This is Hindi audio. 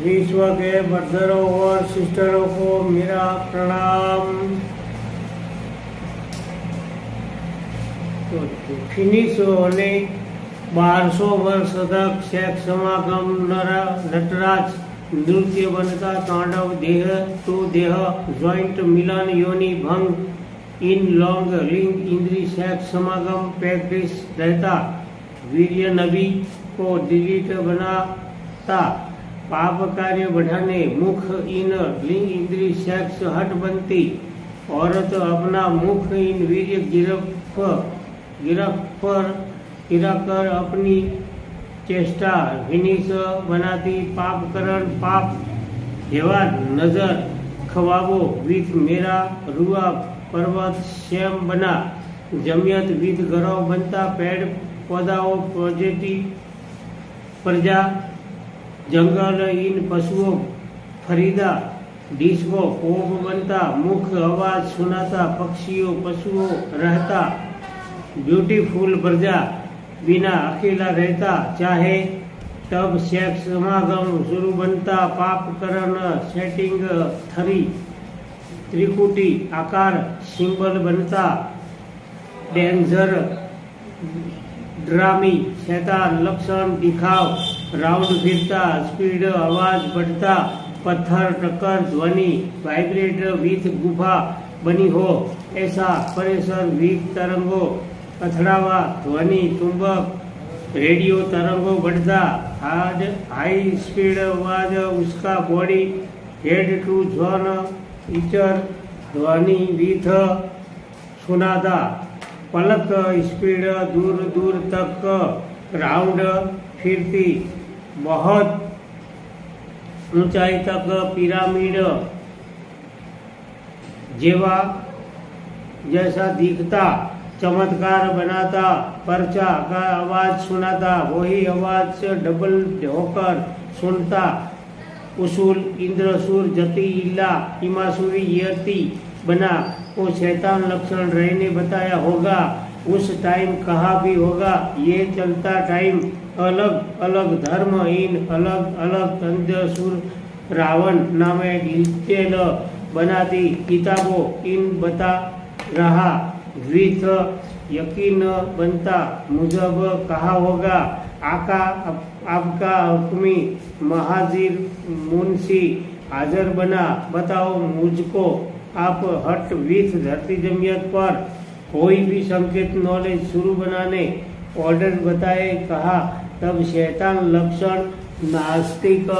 विश्व के ब्रदरों और सिस्टरों को मेरा प्रणाम। तो फिनिश होने 1200 वर्ष तक सेक्स समागम नटराज नृत्य बनता तांडव देह टू देह ज्वाइंट मिलन योनि भंग इन लॉन्ग लिंग इंद्री सेक्स समागम प्रैक्टिस रहता वीर्य नबी को डिलीट बनाता पाप कार्य बढ़ाने मुख इन लिंग इंद्री सेक्स हट बनती औरत अपना मुख इन वीर्य गिरकर अपनी चेष्टा विनिश बनाती पाप करण पाप जेवा नजर खवाबो विथ मेरा रुआ पर्वत श्याम बना जमियत विथ गरव बनता पेड़ पौधाओं प्रोजेटी प्रजा जंगल इन पशुओं फरीदा डिस्को कोप बनता मुख आवाज सुनाता पक्षियों पशुओं रहता ब्यूटीफुल प्रजा बिना अकेला रहता चाहे तब सेक्स समागम शुरू बनता पाप करण सेटिंग थरी त्रिकुटी आकार सिंबल बनता डेंजर ड्रामी शैतान लक्षण दिखाव राउंड फिरता स्पीड आवाज बढ़ता पत्थर टक्कर ध्वनि वाइब्रेट विथ गुफा बनी हो ऐसा परेशर वीक तरंगों અથડાવા ધ્વનિ ચુંબક રેડિયો તરંગો बढ़ता हाई स्पीड आवाज उसका बॉडी हेड टू जोन ईचर ध्वनि विथ सुनाता पलक स्पीड दूर दूर तक राउंड फिरती बहुत ऊंचाई तक पिरामिड जेवा जैसा दिखता चमत्कार बनाता पर्चा का आवाज सुनाता वही आवाज से डबल होकर सुनता उसूल इंद्रसूर जति इल्ला इमासुरी यति बना वो शैतान लक्षण रहने बताया होगा उस टाइम कहा भी होगा ये चलता टाइम अलग अलग धर्म इन अलग अलग इंद्रसूर रावण नामे डिटेल बनाती किताबों इन बता रहा विथ यकीन बनता मुजब कहा होगा आका आपका हुक्मी महाजिर मुंशी हाजर बना बताओ मुझको आप हट विथ धरती जमियत पर कोई भी संकेत नॉलेज शुरू बनाने ऑर्डर बताए कहा तब शैतान लक्षण नास्तिक